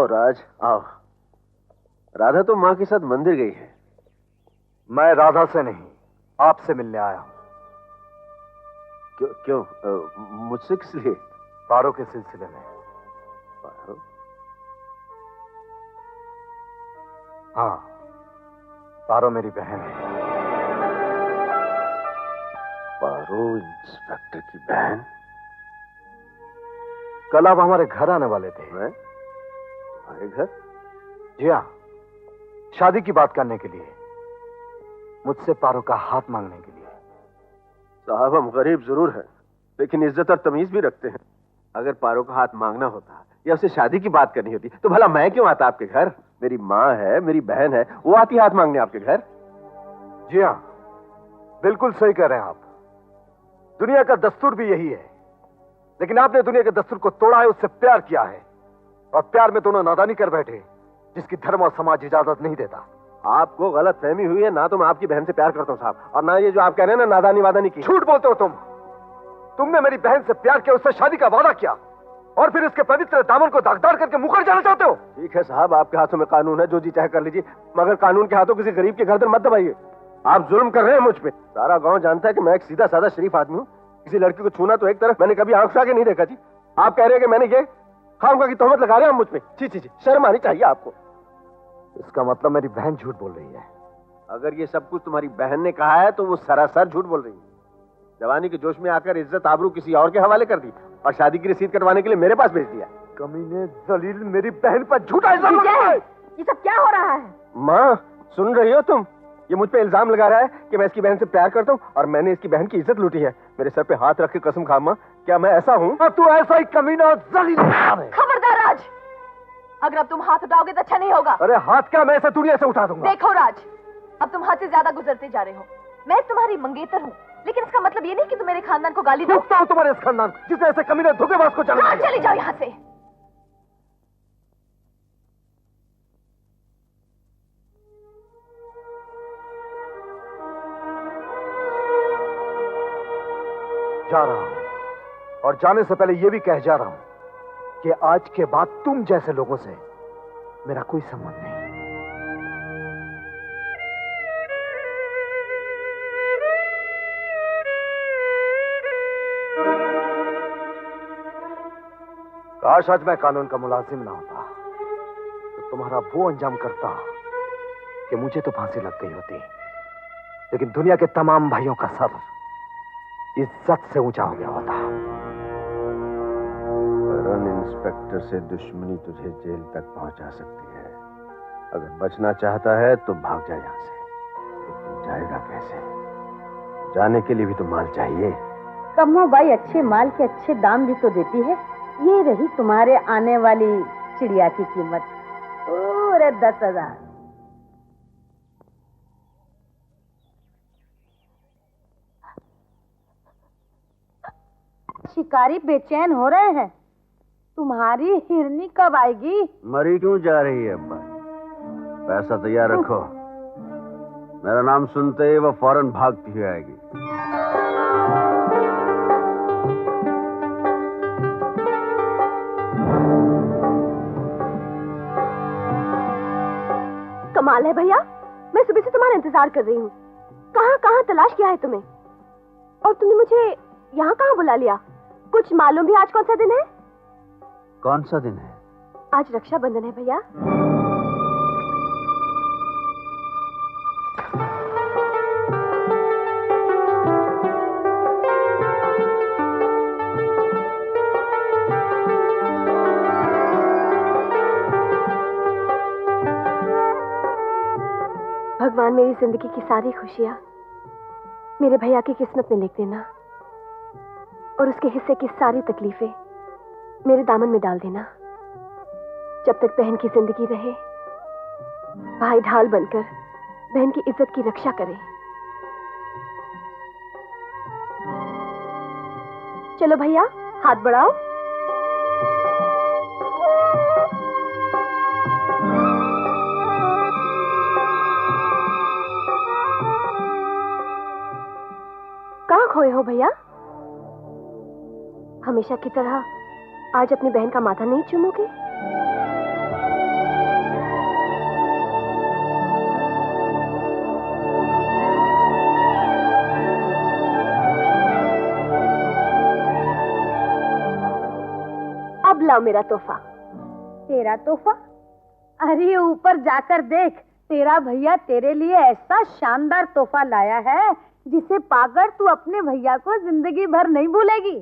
राज आओ। राधा तो माँ के साथ मंदिर गई है। मैं राधा से नहीं, आपसे मिलने आया हूं। क्यों क्यों? मुझसे किस लिए? पारो के सिलसिले में। पारो? हाँ, पारो मेरी बहन है। पारो इंस्पेक्टर की बहन? कल आप हमारे घर आने वाले थे। मैं? तुम्हारे घर? जी हाँ, शादी की बात करने के लिए, मुझसे पारो का हाथ मांगने के लिए। साहब हम गरीब जरूर हैं, लेकिन इज्जत और तमीज भी रखते हैं। अगर पारो का हाथ मांगना होता या उसे शादी की बात करनी होती तो भला मैं क्यों आता आपके घर? मेरी माँ है, मेरी बहन है, वो आती हाथ मांगने आपके घर। जी हाँ, बिल्कुल सही कह रहे हैं आप। दुनिया का दस्तूर भी यही है, लेकिन आपने दुनिया के दस्तूर को तोड़ा है, उससे प्यार किया है, और प्यार में दोनों नादानी कर बैठे, जिसकी धर्म और समाज इजाजत नहीं देता। आपको गलत फहमी हुई है। ना तो मैं आपकी बहन से प्यार करता हूँ साहब, और ना ये जो आप कह रहे हैं ना नादानी वादानी की। झूठ बोलते हो तुमने मेरी बहन से प्यार किया, उससे शादी का वादा किया, और फिर इसके पवित्र दामन को दागदार करके मुकर जाना चाहते हो। ठीक है साहब, आपके हाथों में कानून है, जो जी चाहे कर लीजिए, मगर कानून के हाथों किसी गरीब की गर्दन मत दबाइए। आप जुल्म कर रहे हैं मुझ पे। सारा गांव जानता है कि मैं एक सीधा साधा शरीफ आदमी हूँ। किसी लड़की को छूना तो एक तरफ, मैंने कभी आंख उठा के नहीं देखा जी। आप कह रहे हैं कि मैंने ये खामखा की तोहमत लगा रहे हैं मुझ पे। जी जी जी, शर्म आनी चाहिए आपको। इसका मतलब मेरी बहन झूठ बोल रही है। अगर ये सब कुछ तुम्हारी बहन ने कहा है तो वो सरासर झूठ बोल रही है। जवानी के जोश में आकर इज्जत आबरू किसी और के हवाले कर दी और शादी की रसीद कटवाने के लिए मेरे पास भेज दिया। कमीने जलील, मेरी बहन पर झूठा इल्जाम लगा है। ये सब क्या हो रहा है? माँ सुन रही हो तुम? ये मुझ पे इल्जाम लगा रहा है कि मैं इसकी बहन से प्यार करता हूँ और मैंने इसकी बहन की इज्जत लूटी है। मेरे सर पे हाथ रख के कसम खा माँ, क्या मैं ऐसा हूँ? तू ऐसा ही कमीना और जलील है। खबरदार राज, अगर अब तुम हाथ उठाओगे तो अच्छा नहीं होगा। अरे हाथ क्या, मैं इसे दुनिया से उठा दूंगा। देखो राज, अब तुम हाथ से ज्यादा गुजरते जा रहे हो। मैं तुम्हारी मंगेतर हूँ, लेकिन इसका मतलब ये नहीं कि तुम मेरे खानदान को गाली दो। हूँ तुम्हारे इस खानदान जिसने ऐसे कमीने धोखेबाज को चला। चले जाओ यहाँ से। जा रहा हूं, और जाने से पहले यह भी कह जा रहा हूं कि आज के बाद तुम जैसे लोगों से मेरा कोई संबंध नहीं। काश आज मैं कानून का मुलाजिम ना होता तो तुम्हारा वो अंजाम करता कि मुझे तो फांसी लग गई होती, लेकिन दुनिया के तमाम भाइयों का सर इज्जत से ऊंचा हो गया होता। रन इंस्पेक्टर से दुश्मनी तुझे जेल तक पहुंचा सकती है। अगर बचना चाहता है तो भाग जा यहाँ से। लेकिन जाएगा कैसे? जाने के लिए भी तो माल चाहिए। कम्मो बाई अच्छे माल के अच्छे दाम भी तो देती है। ये रही तुम्हारे आने वाली चिड़िया की कीमत, पूरे 10,000। शिकारी बेचैन हो रहे हैं, तुम्हारी हिरनी कब आएगी? मरी क्यों जा रही है अब्बा? पैसा तैयार रखो, मेरा नाम सुनते ही वो फौरन भागती हुई आएगी। कमाल है भैया, मैं सुबह से तुम्हारा इंतजार कर रही हूँ। कहाँ कहाँ तलाश किया है तुम्हें, और तुमने मुझे यहाँ कहाँ बुला लिया? कुछ मालूम भी आज कौन सा दिन है? कौन सा दिन है? आज रक्षाबंधन है भैया। भगवान मेरी जिंदगी की सारी खुशियां मेरे भैया की किस्मत में लिख देना, और उसके हिस्से की सारी तकलीफें मेरे दामन में डाल देना। जब तक बहन की जिंदगी रहे, भाई ढाल बनकर बहन की इज्जत की रक्षा करे। चलो भैया, हाथ बढ़ाओ। कहाँ खोए हो भैया? हमेशा की तरह आज अपनी बहन का माथा नहीं चूमोगे? लाओ मेरा तोहफा। तेरा तोहफा? अरे ऊपर जाकर देख, तेरा भैया तेरे लिए ऐसा शानदार तोहफा लाया है जिसे पाकर तू अपने भैया को जिंदगी भर नहीं भूलेगी।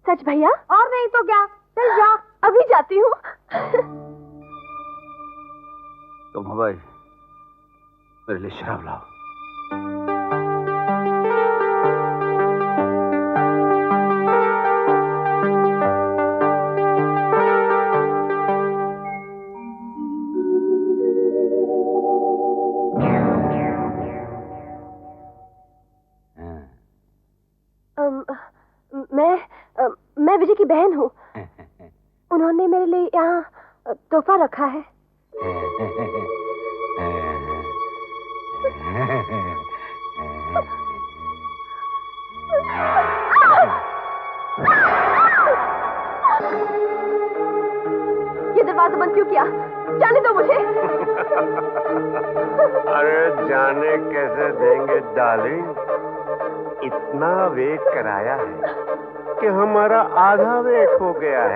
सच भैया? और नहीं तो क्या, चल जा। अभी जाती हूँ। तुम भाई मेरे लिए शराब लाओ। मैं विजय की बहन हूँ। उन्होंने मेरे लिए यहाँ तोहफा रखा है। ये दरवाजा बंद क्यों किया? जाने दो मुझे। अरे जाने कैसे देंगे डार्लिंग, इतना वेट कराया है कि हमारा आधा वेट हो गया है।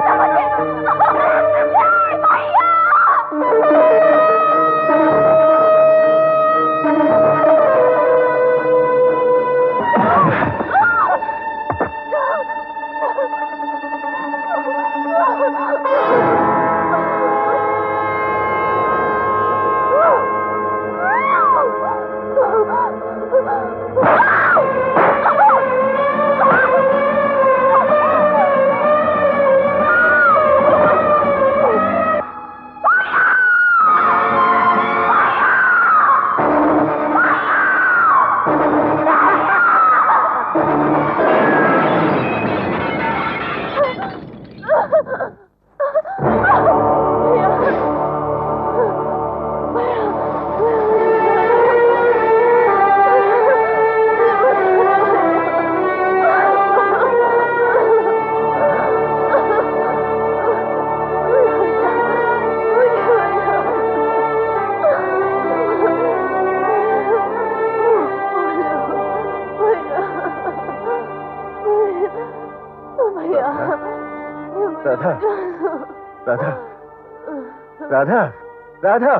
राधा, राधा, राधा, राधा।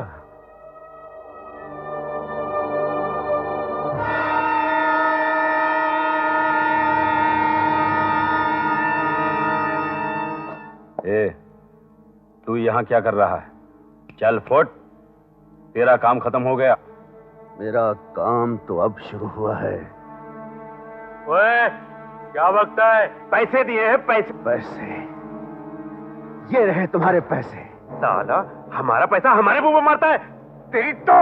ए, तू यहाँ क्या कर रहा है? चल फुट, तेरा काम खत्म हो गया। मेरा काम तो अब शुरू हुआ है। ओए, क्या वक्त है? पैसे दिए हैं, पैसे। पैसे? ये रहे तुम्हारे पैसे। साला, हमारा पैसा हमारे मुंह में मारता है। तेरी तो